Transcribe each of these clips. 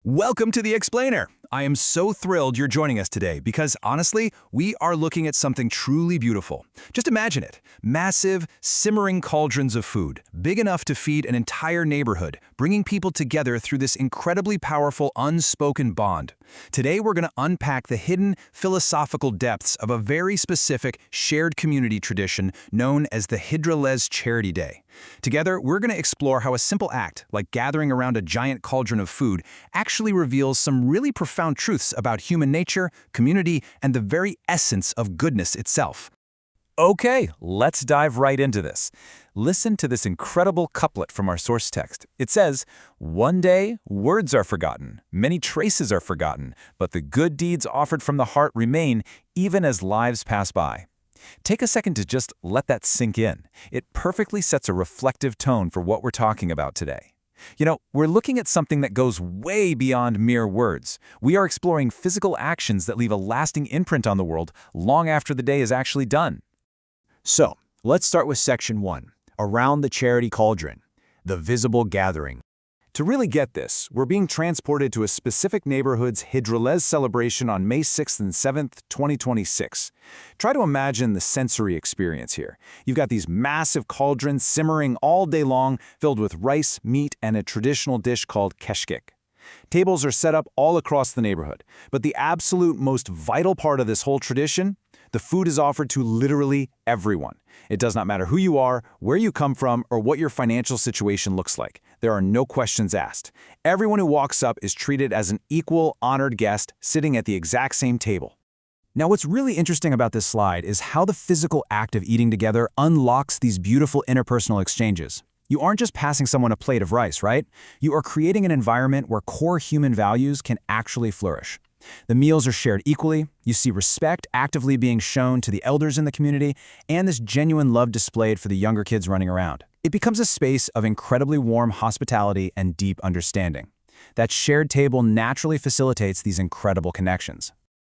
Welcome to The Explainer. I am so thrilled you're joining us today because, honestly, we are looking at something truly beautiful. Just imagine it. Massive, simmering cauldrons of food, big enough to feed an entire neighborhood, bringing people together through this incredibly powerful, unspoken bond. Today, we're going to unpack the hidden, philosophical depths of a very specific, shared community tradition known as the HIDIRELLEZ Charity Day. Together, we're going to explore how a simple act, like gathering around a giant cauldron of food, actually reveals some really profound truths about human nature, community, and the very essence of goodness itself. Okay, let's dive right into this. Listen to this incredible couplet from our source text. It says, "One day, words are forgotten, many traces are forgotten, but the good deeds offered from the heart remain even as lives pass by." Take a second to just let that sink in. It perfectly sets a reflective tone for what we're talking about today. You know, we're looking at something that goes way beyond mere words. We are exploring physical actions that leave a lasting imprint on the world long after the day is actually done. So, let's start with Section 1, Around the Charity Cauldron, the visible gathering. To really get this, we're being transported to a specific neighborhood's HIDIRELLEZ celebration on May 6th and 7th, 2026. Try to imagine the sensory experience here. You've got these massive cauldrons simmering all day long, filled with rice, meat, and a traditional dish called keşkek. Tables are set up all across the neighborhood, but the absolute most vital part of this whole tradition, the food is offered to literally everyone. It does not matter who you are, where you come from, or what your financial situation looks like. There are no questions asked. Everyone who walks up is treated as an equal, honored guest sitting at the exact same table. Now, what's really interesting about this slide is how the physical act of eating together unlocks these beautiful interpersonal exchanges. You aren't just passing someone a plate of rice, right? You are creating an environment where core human values can actually flourish. The meals are shared equally, you see respect actively being shown to the elders in the community, and this genuine love displayed for the younger kids running around. It becomes a space of incredibly warm hospitality and deep understanding. That shared table naturally facilitates these incredible connections.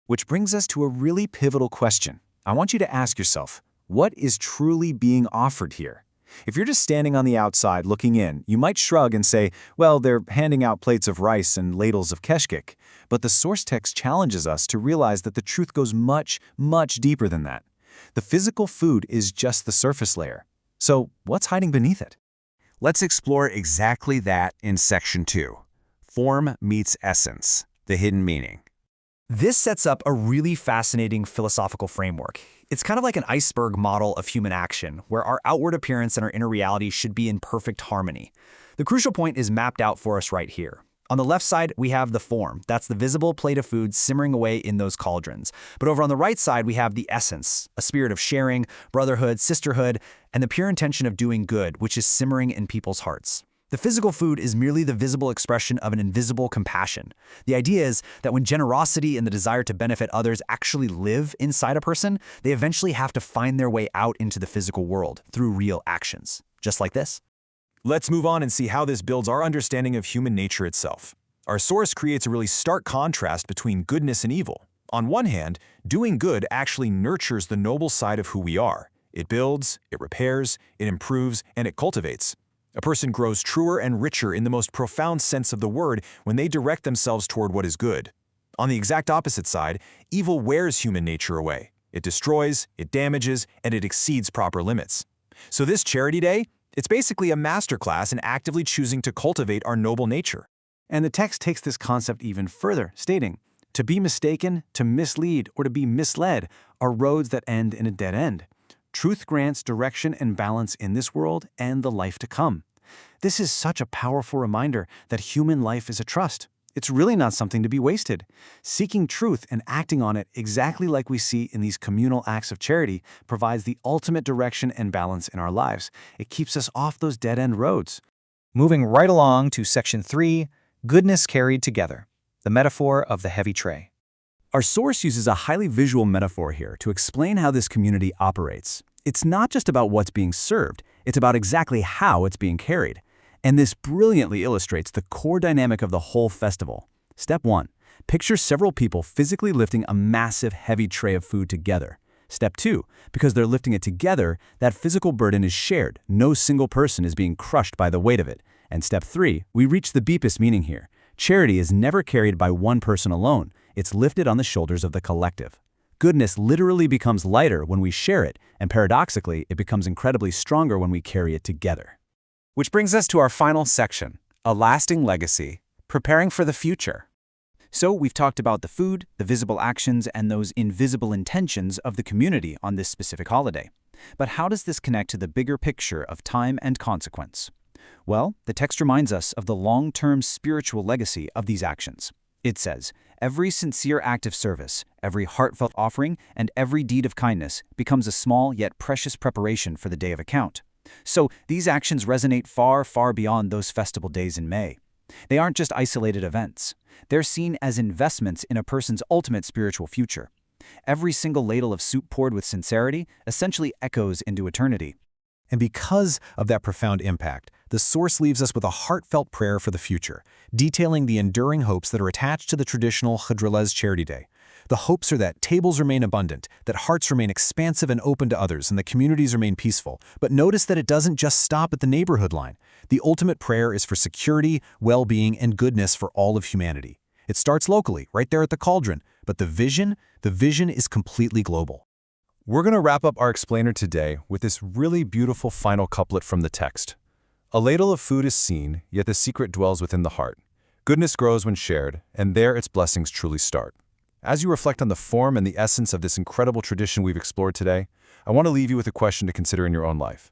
Which brings us to a really pivotal question. I want you to ask yourself, what is truly being offered here? If you're just standing on the outside looking in, you might shrug and say, well, they're handing out plates of rice and ladles of keşkek. But the source text challenges us to realize that the truth goes much, much deeper than that. The physical food is just the surface layer. So what's hiding beneath it? Let's explore exactly that in Section 2. Form meets essence, the hidden meaning. This sets up a really fascinating philosophical framework. It's kind of like an iceberg model of human action, where our outward appearance and our inner reality should be in perfect harmony. The crucial point is mapped out for us right here. On the left side, we have the form. That's the visible plate of food simmering away in those cauldrons. But over on the right side, we have the essence, a spirit of sharing, brotherhood, sisterhood, and the pure intention of doing good, which is simmering in people's hearts. The physical food is merely the visible expression of an invisible compassion. The idea is that when generosity and the desire to benefit others actually live inside a person, they eventually have to find their way out into the physical world through real actions. Just like this. Let's move on and see how this builds our understanding of human nature itself. Our source creates a really stark contrast between goodness and evil. On one hand, doing good actually nurtures the noble side of who we are. It builds, it repairs, it improves, and it cultivates. A person grows truer and richer in the most profound sense of the word when they direct themselves toward what is good. On the exact opposite side, evil wears human nature away. It destroys, it damages, and it exceeds proper limits. So this Charity Day, it's basically a masterclass in actively choosing to cultivate our noble nature. And the text takes this concept even further, stating, to be mistaken, to mislead, or to be misled are roads that end in a dead end. Truth grants direction and balance in this world and the life to come. This is such a powerful reminder that human life is a trust. It's really not something to be wasted. Seeking truth and acting on it exactly like we see in these communal acts of charity provides the ultimate direction and balance in our lives. It keeps us off those dead-end roads. Moving right along to Section 3, Goodness Carried Together, the metaphor of the heavy tray. Our source uses a highly visual metaphor here to explain how this community operates. It's not just about what's being served, it's about exactly how it's being carried. And this brilliantly illustrates the core dynamic of the whole festival. Step 1. Picture several people physically lifting a massive, heavy tray of food together. Step 2. Because they're lifting it together, that physical burden is shared. No single person is being crushed by the weight of it. And Step 3. We reach the deepest meaning here. Charity is never carried by one person alone. It's lifted on the shoulders of the collective. Goodness literally becomes lighter when we share it, and paradoxically, it becomes incredibly stronger when we carry it together. Which brings us to our final section, a lasting legacy, preparing for the future. So we've talked about the food, the visible actions, and those invisible intentions of the community on this specific holiday. But how does this connect to the bigger picture of time and consequence? Well, the text reminds us of the long-term spiritual legacy of these actions. It says, "Every sincere act of service, every heartfelt offering, and every deed of kindness becomes a small yet precious preparation for the day of account." So these actions resonate far, far beyond those festival days in May. They aren't just isolated events. They're seen as investments in a person's ultimate spiritual future. Every single ladle of soup poured with sincerity essentially echoes into eternity. And because of that profound impact, the source leaves us with a heartfelt prayer for the future, detailing the enduring hopes that are attached to the traditional HIDIRELLEZ Charity Day. The hopes are that tables remain abundant, that hearts remain expansive and open to others, and the communities remain peaceful. But notice that it doesn't just stop at the neighborhood line. The ultimate prayer is for security, well-being, and goodness for all of humanity. It starts locally, right there at the cauldron, but the vision is completely global. We're going to wrap up our explainer today with this really beautiful final couplet from the text. A ladle of food is seen, yet the secret dwells within the heart. Goodness grows when shared, and there its blessings truly start. As you reflect on the form and the essence of this incredible tradition we've explored today, I want to leave you with a question to consider in your own life.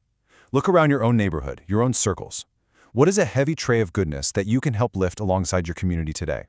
Look around your own neighborhood, your own circles. What is a heavy tray of goodness that you can help lift alongside your community today?